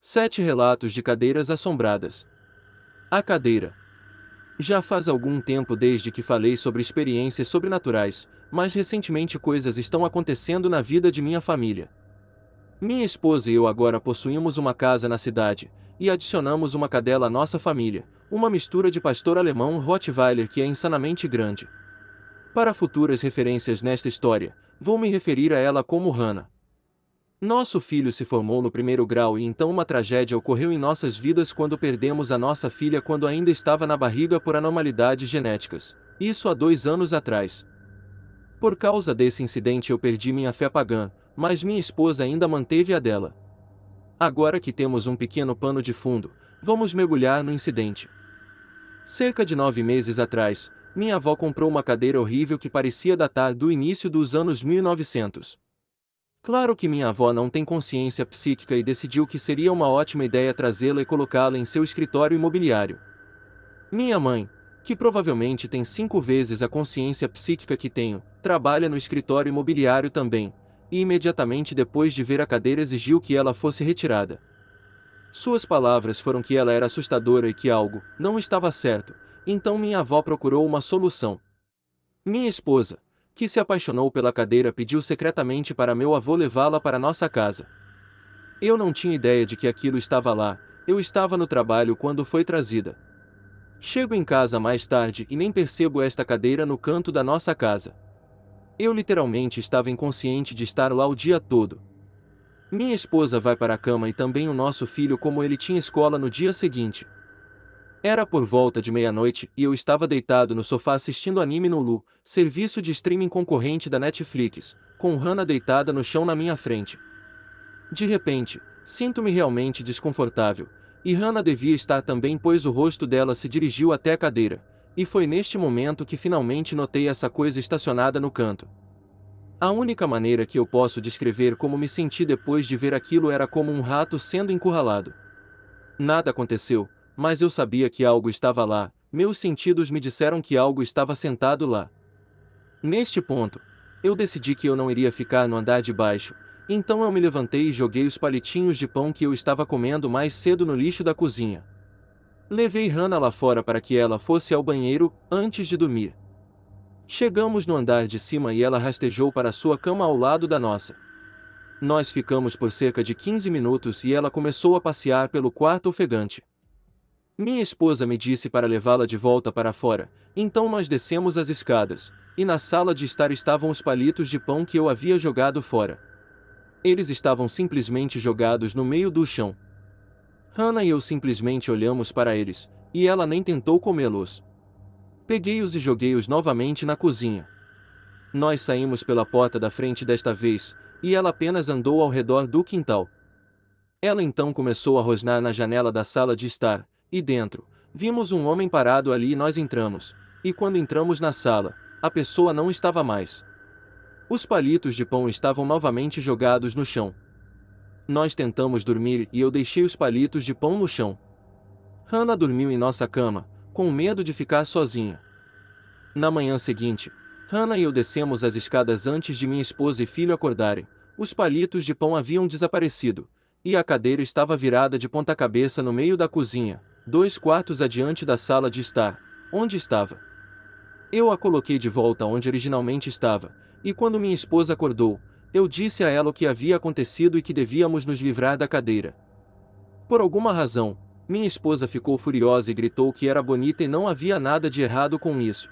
7 relatos de cadeiras assombradas. A cadeira. Já faz algum tempo desde que falei sobre experiências sobrenaturais, mas recentemente coisas estão acontecendo na vida de minha família. Minha esposa e eu agora possuímos uma casa na cidade, e adicionamos uma cadela à nossa família, uma mistura de pastor alemão Rottweiler que é insanamente grande. Para futuras referências nesta história, vou me referir a ela como Hannah. Nosso filho se formou no primeiro grau e então uma tragédia ocorreu em nossas vidas quando perdemos a nossa filha quando ainda estava na barriga por anormalidades genéticas. Isso há 2 anos atrás. Por causa desse incidente eu perdi minha fé pagã, mas minha esposa ainda manteve a dela. Agora que temos um pequeno pano de fundo, vamos mergulhar no incidente. Cerca de 9 meses atrás, minha avó comprou uma cadeira horrível que parecia datar do início dos anos 1900. Claro que minha avó não tem consciência psíquica e decidiu que seria uma ótima ideia trazê-la e colocá-la em seu escritório imobiliário. Minha mãe, que provavelmente tem 5 vezes a consciência psíquica que tenho, trabalha no escritório imobiliário também, e imediatamente depois de ver a cadeira exigiu que ela fosse retirada. Suas palavras foram que ela era assustadora e que algo não estava certo, então minha avó procurou uma solução. Minha esposa, que se apaixonou pela cadeira, pediu secretamente para meu avô levá-la para nossa casa. Eu não tinha ideia de que aquilo estava lá, eu estava no trabalho quando foi trazida. Chego em casa mais tarde e nem percebo esta cadeira no canto da nossa casa. Eu literalmente estava inconsciente de estar lá o dia todo. Minha esposa vai para a cama e também o nosso filho, como ele tinha escola no dia seguinte. Era por volta de meia-noite e eu estava deitado no sofá assistindo anime no Hulu, serviço de streaming concorrente da Netflix, com Hannah deitada no chão na minha frente. De repente, sinto-me realmente desconfortável, e Hannah devia estar também pois o rosto dela se dirigiu até a cadeira, e foi neste momento que finalmente notei essa coisa estacionada no canto. A única maneira que eu posso descrever como me senti depois de ver aquilo era como um rato sendo encurralado. Nada aconteceu, mas eu sabia que algo estava lá, meus sentidos me disseram que algo estava sentado lá. Neste ponto, eu decidi que eu não iria ficar no andar de baixo, então eu me levantei e joguei os palitinhos de pão que eu estava comendo mais cedo no lixo da cozinha. Levei Hannah lá fora para que ela fosse ao banheiro, antes de dormir. Chegamos no andar de cima e ela rastejou para sua cama ao lado da nossa. Nós ficamos por cerca de 15 minutos e ela começou a passear pelo quarto ofegante. Minha esposa me disse para levá-la de volta para fora, então nós descemos as escadas, e na sala de estar estavam os palitos de pão que eu havia jogado fora. Eles estavam simplesmente jogados no meio do chão. Hannah e eu simplesmente olhamos para eles, e ela nem tentou comê-los. Peguei-os e joguei-os novamente na cozinha. Nós saímos pela porta da frente desta vez, e ela apenas andou ao redor do quintal. Ela então começou a rosnar na janela da sala de estar, e dentro, vimos um homem parado ali e nós entramos, e quando entramos na sala, a pessoa não estava mais. Os palitos de pão estavam novamente jogados no chão. Nós tentamos dormir e eu deixei os palitos de pão no chão. Hannah dormiu em nossa cama, com medo de ficar sozinha. Na manhã seguinte, Hannah e eu descemos as escadas antes de minha esposa e filho acordarem. Os palitos de pão haviam desaparecido, e a cadeira estava virada de ponta cabeça no meio da cozinha, 2 quartos adiante da sala de estar, onde estava. Eu a coloquei de volta onde originalmente estava, e quando minha esposa acordou, eu disse a ela o que havia acontecido e que devíamos nos livrar da cadeira. Por alguma razão, minha esposa ficou furiosa e gritou que era bonita e não havia nada de errado com isso.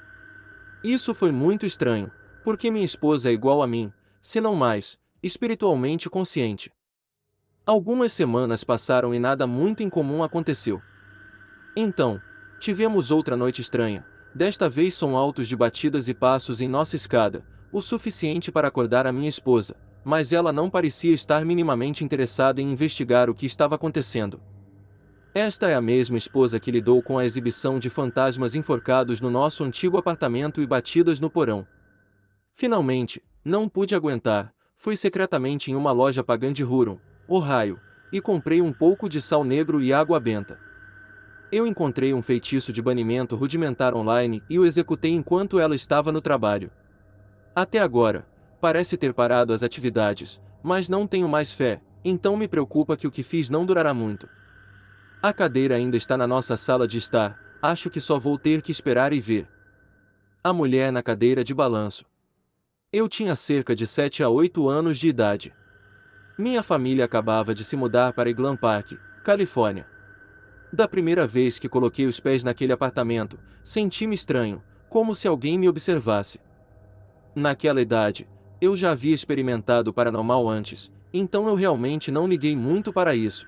Isso foi muito estranho, porque minha esposa é igual a mim, se não mais, espiritualmente consciente. Algumas semanas passaram e nada muito incomum aconteceu. Então, tivemos outra noite estranha, desta vez som altos de batidas e passos em nossa escada, o suficiente para acordar a minha esposa, mas ela não parecia estar minimamente interessada em investigar o que estava acontecendo. Esta é a mesma esposa que lidou com a exibição de fantasmas enforcados no nosso antigo apartamento e batidas no porão. Finalmente, não pude aguentar, fui secretamente em uma loja pagã de Huron, Ohio, e comprei um pouco de sal negro e água benta. Eu encontrei um feitiço de banimento rudimentar online e o executei enquanto ela estava no trabalho. Até agora, parece ter parado as atividades, mas não tenho mais fé, então me preocupa que o que fiz não durará muito. A cadeira ainda está na nossa sala de estar, acho que só vou ter que esperar e ver. A mulher na cadeira de balanço. Eu tinha cerca de 7 a 8 anos de idade. Minha família acabava de se mudar para Highland Park, Califórnia. Da primeira vez que coloquei os pés naquele apartamento, senti-me estranho, como se alguém me observasse. Naquela idade, eu já havia experimentado o paranormal antes, então eu realmente não liguei muito para isso.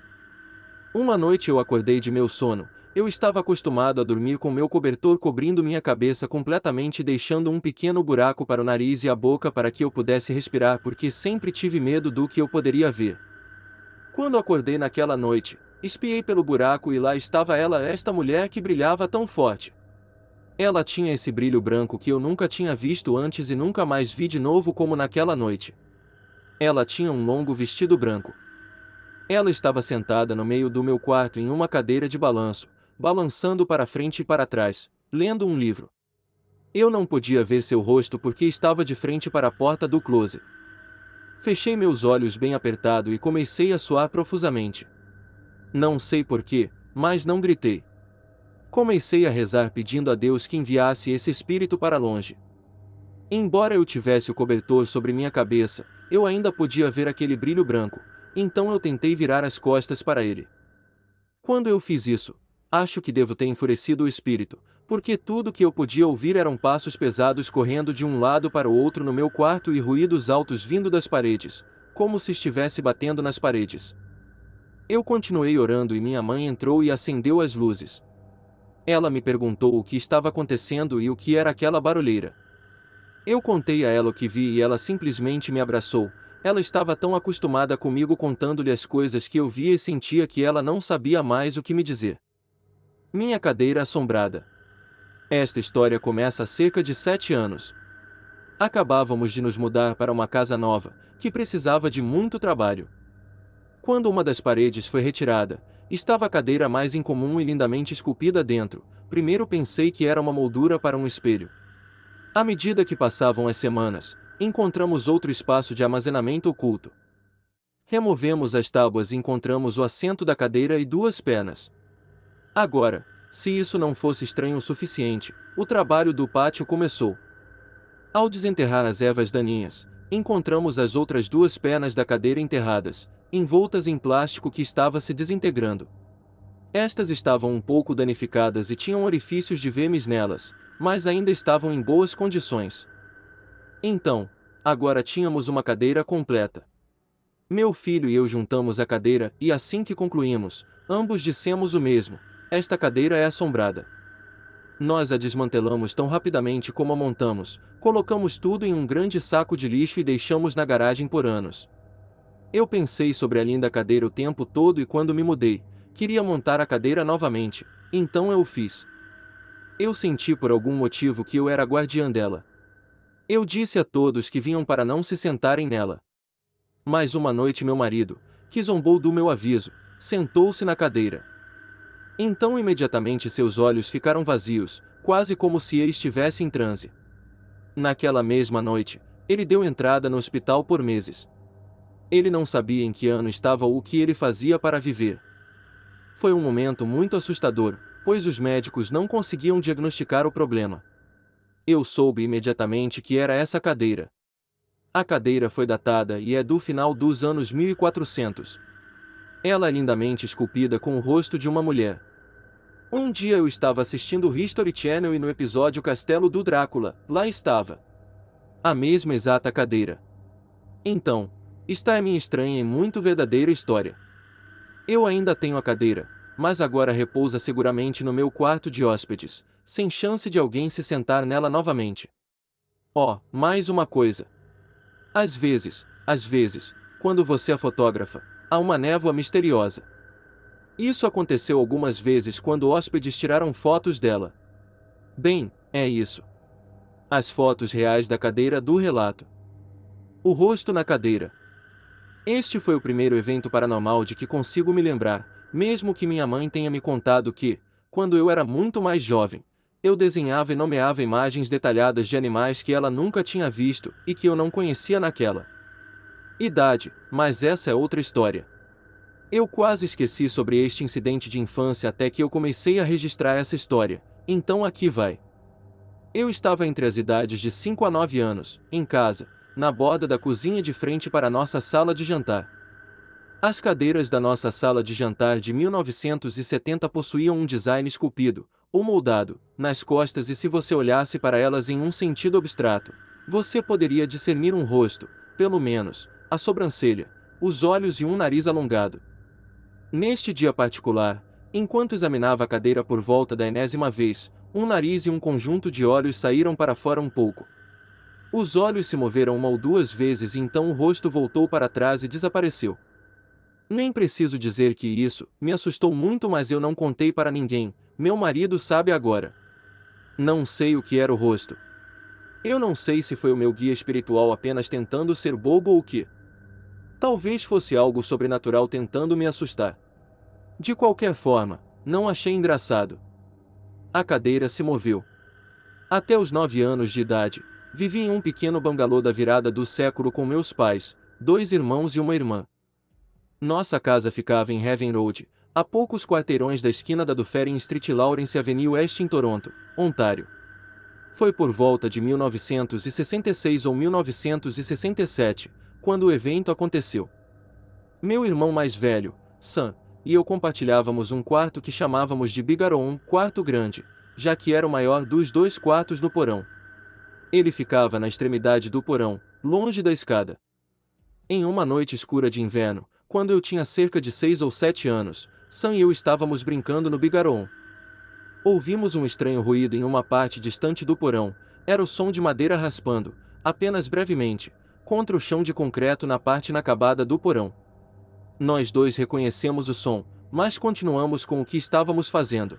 Uma noite eu acordei de meu sono. Eu estava acostumado a dormir com meu cobertor cobrindo minha cabeça completamente e deixando um pequeno buraco para o nariz e a boca para que eu pudesse respirar porque sempre tive medo do que eu poderia ver. Quando acordei naquela noite, espiei pelo buraco e lá estava ela, esta mulher que brilhava tão forte. Ela tinha esse brilho branco que eu nunca tinha visto antes e nunca mais vi de novo como naquela noite. Ela tinha um longo vestido branco. Ela estava sentada no meio do meu quarto em uma cadeira de balanço, balançando para frente e para trás, lendo um livro. Eu não podia ver seu rosto porque estava de frente para a porta do closet. Fechei meus olhos bem apertado e comecei a suar profusamente. Não sei porquê, mas não gritei. Comecei a rezar pedindo a Deus que enviasse esse espírito para longe. Embora eu tivesse o cobertor sobre minha cabeça, eu ainda podia ver aquele brilho branco, então eu tentei virar as costas para ele. Quando eu fiz isso, acho que devo ter enfurecido o espírito, porque tudo que eu podia ouvir eram passos pesados correndo de um lado para o outro no meu quarto e ruídos altos vindo das paredes, como se estivesse batendo nas paredes. Eu continuei orando e minha mãe entrou e acendeu as luzes. Ela me perguntou o que estava acontecendo e o que era aquela barulheira. Eu contei a ela o que vi e ela simplesmente me abraçou. Ela estava tão acostumada comigo contando-lhe as coisas que eu via e sentia que ela não sabia mais o que me dizer. Minha cadeira assombrada. Esta história começa há cerca de 7 anos. Acabávamos de nos mudar para uma casa nova, que precisava de muito trabalho. Quando uma das paredes foi retirada, estava a cadeira mais incomum e lindamente esculpida dentro. Primeiro pensei que era uma moldura para um espelho. À medida que passavam as semanas, encontramos outro espaço de armazenamento oculto. Removemos as tábuas e encontramos o assento da cadeira e 2 pernas. Agora, se isso não fosse estranho o suficiente, o trabalho do pátio começou. Ao desenterrar as ervas daninhas, encontramos as outras 2 pernas da cadeira enterradas, envoltas em plástico que estava se desintegrando. Estas estavam um pouco danificadas e tinham orifícios de vermes nelas, mas ainda estavam em boas condições. Então, agora tínhamos uma cadeira completa. Meu filho e eu juntamos a cadeira e assim que concluímos, ambos dissemos o mesmo: esta cadeira é assombrada. Nós a desmantelamos tão rapidamente como a montamos, colocamos tudo em um grande saco de lixo e deixamos na garagem por anos. Eu pensei sobre a linda cadeira o tempo todo e quando me mudei, queria montar a cadeira novamente, então eu o fiz. Eu senti por algum motivo que eu era guardiã dela. Eu disse a todos que vinham para não se sentarem nela. Mas uma noite meu marido, que zombou do meu aviso, sentou-se na cadeira. Então imediatamente seus olhos ficaram vazios, quase como se ele estivesse em transe. Naquela mesma noite, ele deu entrada no hospital por meses. Ele não sabia em que ano estava ou o que ele fazia para viver. Foi um momento muito assustador, pois os médicos não conseguiam diagnosticar o problema. Eu soube imediatamente que era essa cadeira. A cadeira foi datada e é do final dos anos 1400. Ela é lindamente esculpida com o rosto de uma mulher. Um dia eu estava assistindo o History Channel e no episódio Castelo do Drácula, lá estava a mesma exata cadeira. Então, está a minha estranha e muito verdadeira história. Eu ainda tenho a cadeira, mas agora repousa seguramente no meu quarto de hóspedes, sem chance de alguém se sentar nela novamente. Oh, mais uma coisa. Às vezes, quando você a fotografa, há uma névoa misteriosa. Isso aconteceu algumas vezes quando hóspedes tiraram fotos dela. Bem, é isso. As fotos reais da cadeira do relato. O rosto na cadeira. Este foi o primeiro evento paranormal de que consigo me lembrar, mesmo que minha mãe tenha me contado que, quando eu era muito mais jovem, eu desenhava e nomeava imagens detalhadas de animais que ela nunca tinha visto e que eu não conhecia naquela Idade, mas essa é outra história. Eu quase esqueci sobre este incidente de infância até que eu comecei a registrar essa história, então aqui vai. Eu estava entre as idades de 5 a 9 anos, em casa, na borda da cozinha de frente para a nossa sala de jantar. As cadeiras da nossa sala de jantar de 1970 possuíam um design esculpido, ou moldado, nas costas, e se você olhasse para elas em um sentido abstrato, você poderia discernir um rosto, pelo menos, a sobrancelha, os olhos e um nariz alongado. Neste dia particular, enquanto examinava a cadeira por volta da enésima vez, um nariz e um conjunto de olhos saíram para fora um pouco. Os olhos se moveram uma ou duas vezes e então o rosto voltou para trás e desapareceu. Nem preciso dizer que isso me assustou muito, mas eu não contei para ninguém. Meu marido sabe agora. Não sei o que era o rosto. Eu não sei se foi o meu guia espiritual apenas tentando ser bobo ou o que. Talvez fosse algo sobrenatural tentando me assustar. De qualquer forma, não achei engraçado. A cadeira se moveu. Até os 9 anos de idade, vivi em um pequeno bangalô da virada do século com meus pais, 2 irmãos e uma irmã. Nossa casa ficava em Heaven Road, a poucos quarteirões da esquina da Dufferin Street e Lawrence Avenue West em Toronto, Ontário. Foi por volta de 1966 ou 1967, quando o evento aconteceu. Meu irmão mais velho, Sam, e eu compartilhávamos um quarto que chamávamos de Bigaron, quarto grande, já que era o maior dos 2 quartos no porão. Ele ficava na extremidade do porão, longe da escada. Em uma noite escura de inverno, quando eu tinha cerca de 6 ou 7 anos, Sam e eu estávamos brincando no Bigaron. Ouvimos um estranho ruído em uma parte distante do porão. Era o som de madeira raspando, apenas brevemente, contra o chão de concreto na parte inacabada do porão. Nós dois reconhecemos o som, mas continuamos com o que estávamos fazendo.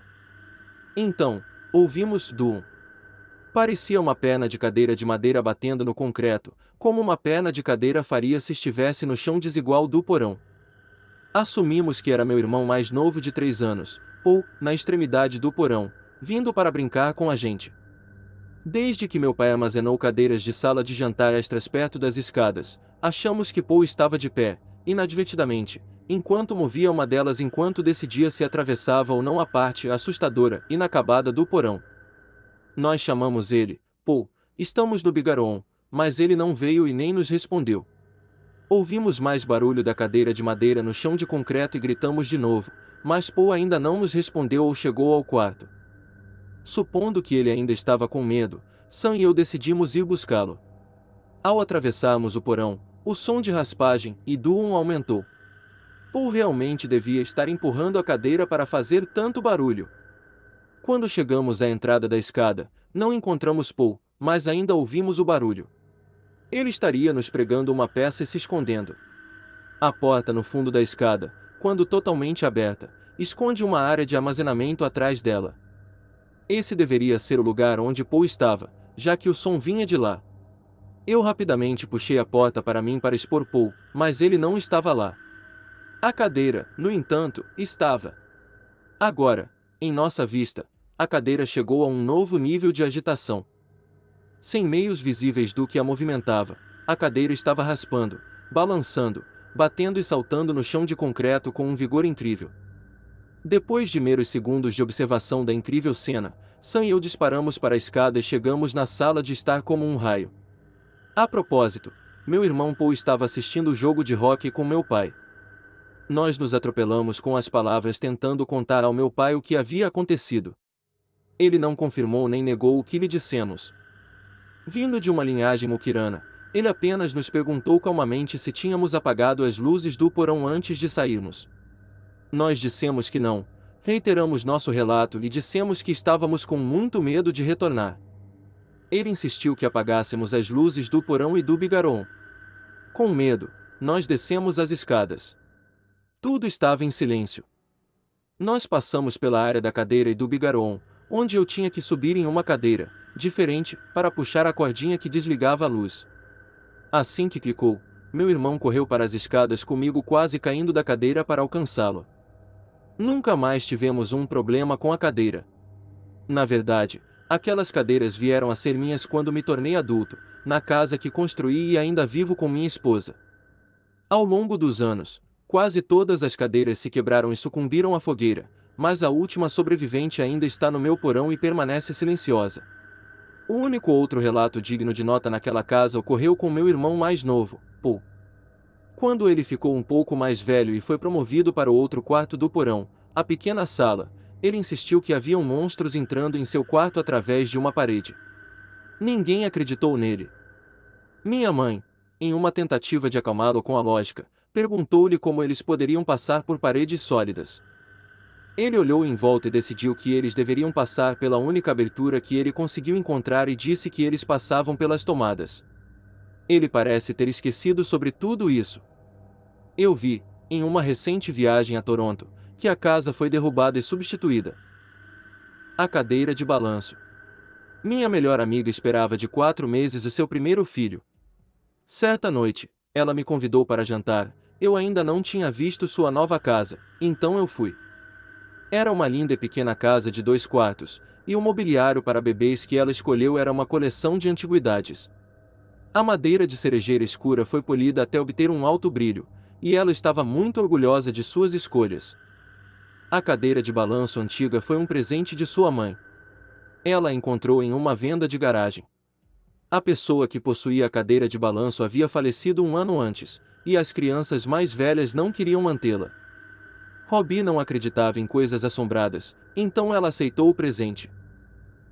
Então, ouvimos dum. Parecia uma perna de cadeira de madeira batendo no concreto, como uma perna de cadeira faria se estivesse no chão desigual do porão. Assumimos que era meu irmão mais novo de 3 anos, Paul, na extremidade do porão, vindo para brincar com a gente. Desde que meu pai armazenou cadeiras de sala de jantar extras perto das escadas, achamos que Paul estava de pé, inadvertidamente, enquanto movia uma delas enquanto decidia se atravessava ou não a parte assustadora, inacabada do porão. Nós chamamos ele, Paul, estamos no Bigaron, mas ele não veio e nem nos respondeu. Ouvimos mais barulho da cadeira de madeira no chão de concreto e gritamos de novo, mas Paul ainda não nos respondeu ou chegou ao quarto. Supondo que ele ainda estava com medo, Sam e eu decidimos ir buscá-lo. Ao atravessarmos o porão, o som de raspagem e doom aumentou. Paul realmente devia estar empurrando a cadeira para fazer tanto barulho. Quando chegamos à entrada da escada, não encontramos Paul, mas ainda ouvimos o barulho. Ele estaria nos pregando uma peça e se escondendo. A porta no fundo da escada, quando totalmente aberta, esconde uma área de armazenamento atrás dela. Esse deveria ser o lugar onde Paul estava, já que o som vinha de lá. Eu rapidamente puxei a porta para mim para expor Paul, mas ele não estava lá. A cadeira, no entanto, estava. Agora, em nossa vista, a cadeira chegou a um novo nível de agitação. Sem meios visíveis do que a movimentava, a cadeira estava raspando, balançando, batendo e saltando no chão de concreto com um vigor incrível. Depois de meros segundos de observação da incrível cena, Sam e eu disparamos para a escada e chegamos na sala de estar como um raio. A propósito, meu irmão Paul estava assistindo o jogo de hóquei com meu pai. Nós nos atropelamos com as palavras tentando contar ao meu pai o que havia acontecido. Ele não confirmou nem negou o que lhe dissemos. Vindo de uma linhagem muquirana, ele apenas nos perguntou calmamente se tínhamos apagado as luzes do porão antes de sairmos. Nós dissemos que não, reiteramos nosso relato e dissemos que estávamos com muito medo de retornar. Ele insistiu que apagássemos as luzes do porão e do Bigaron. Com medo, nós descemos as escadas. Tudo estava em silêncio. Nós passamos pela área da cadeira e do Bigaron, onde eu tinha que subir em uma cadeira diferente, para puxar a cordinha que desligava a luz. Assim que clicou, meu irmão correu para as escadas comigo quase caindo da cadeira para alcançá-lo. Nunca mais tivemos um problema com a cadeira. Na verdade, aquelas cadeiras vieram a ser minhas quando me tornei adulto, na casa que construí e ainda vivo com minha esposa. Ao longo dos anos, quase todas as cadeiras se quebraram e sucumbiram à fogueira, mas a última sobrevivente ainda está no meu porão e permanece silenciosa. O único outro relato digno de nota naquela casa ocorreu com meu irmão mais novo, Paul. Quando ele ficou um pouco mais velho e foi promovido para o outro quarto do porão, a pequena sala, ele insistiu que haviam monstros entrando em seu quarto através de uma parede. Ninguém acreditou nele. Minha mãe, em uma tentativa de acalmá-lo com a lógica, perguntou-lhe como eles poderiam passar por paredes sólidas. Ele olhou em volta e decidiu que eles deveriam passar pela única abertura que ele conseguiu encontrar e disse que eles passavam pelas tomadas. Ele parece ter esquecido sobre tudo isso. Eu vi, em uma recente viagem a Toronto, que a casa foi derrubada e substituída. A cadeira de balanço. Minha melhor amiga esperava de 4 meses o seu primeiro filho. Certa noite, ela me convidou para jantar. Eu ainda não tinha visto sua nova casa, então eu fui. Era uma linda e pequena casa de 2 quartos, e o mobiliário para bebês que ela escolheu era uma coleção de antiguidades. A madeira de cerejeira escura foi polida até obter um alto brilho, e ela estava muito orgulhosa de suas escolhas. A cadeira de balanço antiga foi um presente de sua mãe. Ela a encontrou em uma venda de garagem. A pessoa que possuía a cadeira de balanço havia falecido um ano antes, e as crianças mais velhas não queriam mantê-la. Robbie não acreditava em coisas assombradas, então ela aceitou o presente.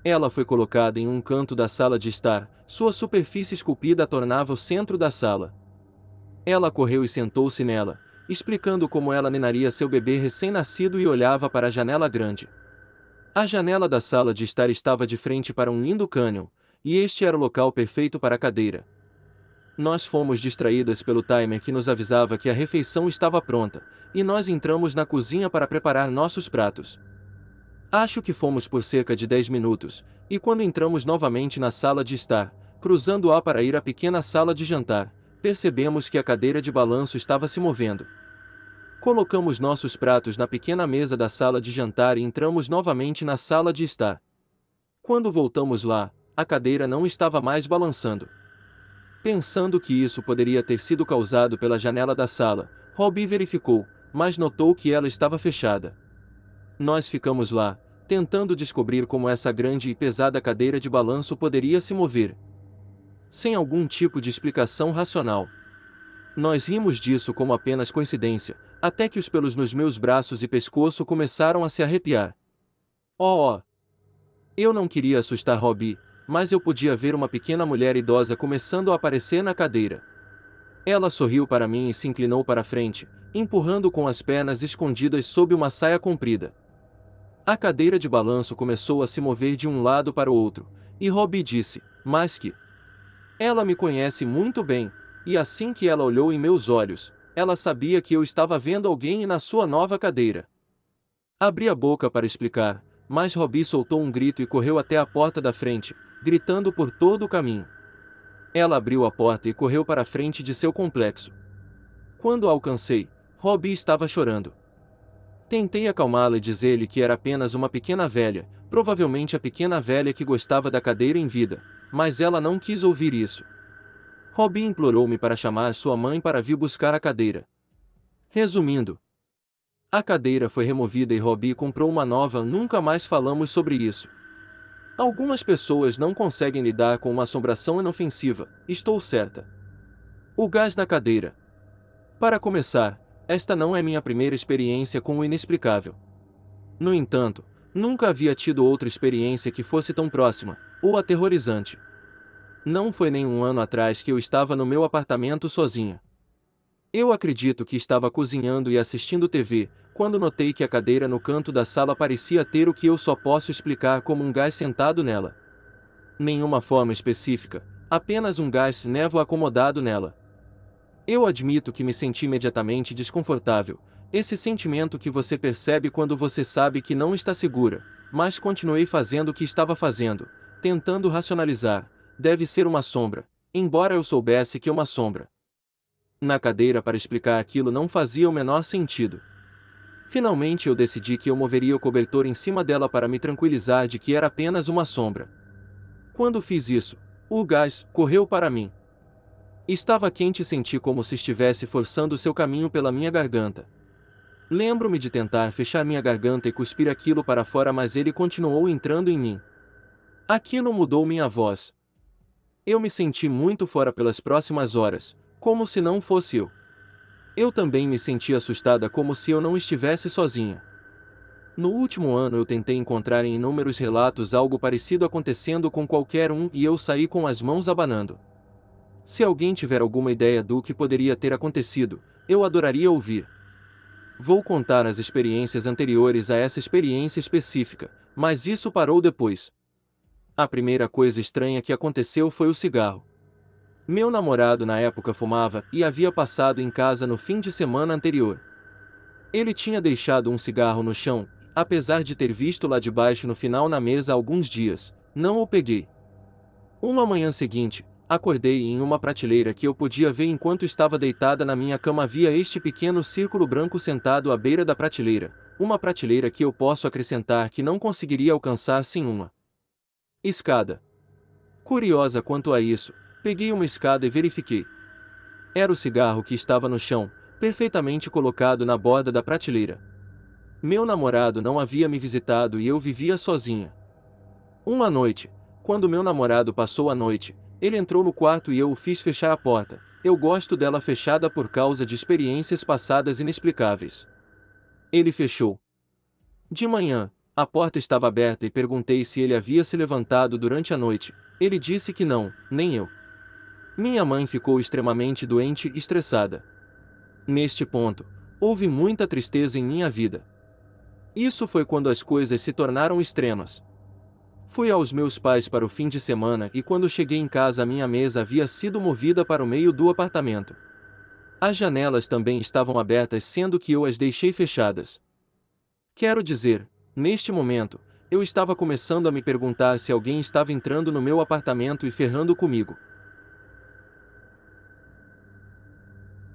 Ela foi colocada em um canto da sala de estar, sua superfície esculpida a tornava o centro da sala. Ela correu e sentou-se nela, explicando como ela ninaria seu bebê recém-nascido e olhava para a janela grande. A janela da sala de estar estava de frente para um lindo cânion, e este era o local perfeito para a cadeira. Nós fomos distraídas pelo timer que nos avisava que a refeição estava pronta, e nós entramos na cozinha para preparar nossos pratos. Acho que fomos por cerca de 10 minutos, e quando entramos novamente na sala de estar, cruzando-a para ir à pequena sala de jantar, percebemos que a cadeira de balanço estava se movendo. Colocamos nossos pratos na pequena mesa da sala de jantar e entramos novamente na sala de estar. Quando voltamos lá, a cadeira não estava mais balançando. Pensando que isso poderia ter sido causado pela janela da sala, Robbie verificou, mas notou que ela estava fechada. Nós ficamos lá, tentando descobrir como essa grande e pesada cadeira de balanço poderia se mover, sem algum tipo de explicação racional. Nós rimos disso como apenas coincidência, até que os pelos nos meus braços e pescoço começaram a se arrepiar. Oh! Eu não queria assustar Robbie, mas eu podia ver uma pequena mulher idosa começando a aparecer na cadeira. Ela sorriu para mim e se inclinou para a frente, empurrando com as pernas escondidas sob uma saia comprida. A cadeira de balanço começou a se mover de um lado para o outro, e Robbie disse, mas que... Ela me conhece muito bem, e assim que ela olhou em meus olhos, ela sabia que eu estava vendo alguém na sua nova cadeira. Abri a boca para explicar, mas Robbie soltou um grito e correu até a porta da frente, gritando por todo o caminho. Ela abriu a porta e correu para a frente de seu complexo. Quando a alcancei, Robbie estava chorando. Tentei acalmá-la e dizer-lhe que era apenas uma pequena velha, provavelmente a pequena velha que gostava da cadeira em vida, mas ela não quis ouvir isso. Robbie implorou-me para chamar sua mãe para vir buscar a cadeira. Resumindo, a cadeira foi removida e Robbie comprou uma nova. Nunca mais falamos sobre isso. Algumas pessoas não conseguem lidar com uma assombração inofensiva, estou certa. O gás na cadeira. Para começar, esta não é minha primeira experiência com o inexplicável. No entanto, nunca havia tido outra experiência que fosse tão próxima, ou aterrorizante. Não foi nem um ano atrás que eu estava no meu apartamento sozinha. Eu acredito que estava cozinhando e assistindo TV, quando notei que a cadeira no canto da sala parecia ter o que eu só posso explicar como um gás sentado nela. Nenhuma forma específica, apenas um gás névoa acomodado nela. Eu admito que me senti imediatamente desconfortável, esse sentimento que você percebe quando você sabe que não está segura, mas continuei fazendo o que estava fazendo, tentando racionalizar, deve ser uma sombra, embora eu soubesse que é uma sombra. Na cadeira para explicar aquilo não fazia o menor sentido. Finalmente eu decidi que eu moveria o cobertor em cima dela para me tranquilizar de que era apenas uma sombra. Quando fiz isso, o gás correu para mim. Estava quente e senti como se estivesse forçando seu caminho pela minha garganta. Lembro-me de tentar fechar minha garganta e cuspir aquilo para fora, mas ele continuou entrando em mim. Aquilo mudou minha voz. Eu me senti muito fora pelas próximas horas, como se não fosse eu. Eu também me senti assustada, como se eu não estivesse sozinha. No último ano eu tentei encontrar em inúmeros relatos algo parecido acontecendo com qualquer um e eu saí com as mãos abanando. Se alguém tiver alguma ideia do que poderia ter acontecido, eu adoraria ouvir. Vou contar as experiências anteriores a essa experiência específica, mas isso parou depois. A primeira coisa estranha que aconteceu foi o cigarro. Meu namorado na época fumava e havia passado em casa no fim de semana anterior. Ele tinha deixado um cigarro no chão, apesar de ter visto lá de baixo no final na mesa há alguns dias. Não o peguei. Uma manhã seguinte, acordei e em uma prateleira que eu podia ver enquanto estava deitada na minha cama havia este pequeno círculo branco sentado à beira da prateleira, uma prateleira que eu posso acrescentar que não conseguiria alcançar sem uma escada. Curiosa quanto a isso, peguei uma escada e verifiquei. Era o cigarro que estava no chão, perfeitamente colocado na borda da prateleira. Meu namorado não havia me visitado e eu vivia sozinha. Uma noite, quando meu namorado passou a noite, ele entrou no quarto e eu o fiz fechar a porta. Eu gosto dela fechada por causa de experiências passadas inexplicáveis. Ele fechou. De manhã, a porta estava aberta e perguntei se ele havia se levantado durante a noite. Ele disse que não, nem eu. Minha mãe ficou extremamente doente e estressada. Neste ponto, houve muita tristeza em minha vida. Isso foi quando as coisas se tornaram extremas. Fui aos meus pais para o fim de semana e quando cheguei em casa a minha mesa havia sido movida para o meio do apartamento. As janelas também estavam abertas, sendo que eu as deixei fechadas. Quero dizer, neste momento, eu estava começando a me perguntar se alguém estava entrando no meu apartamento e ferrando comigo.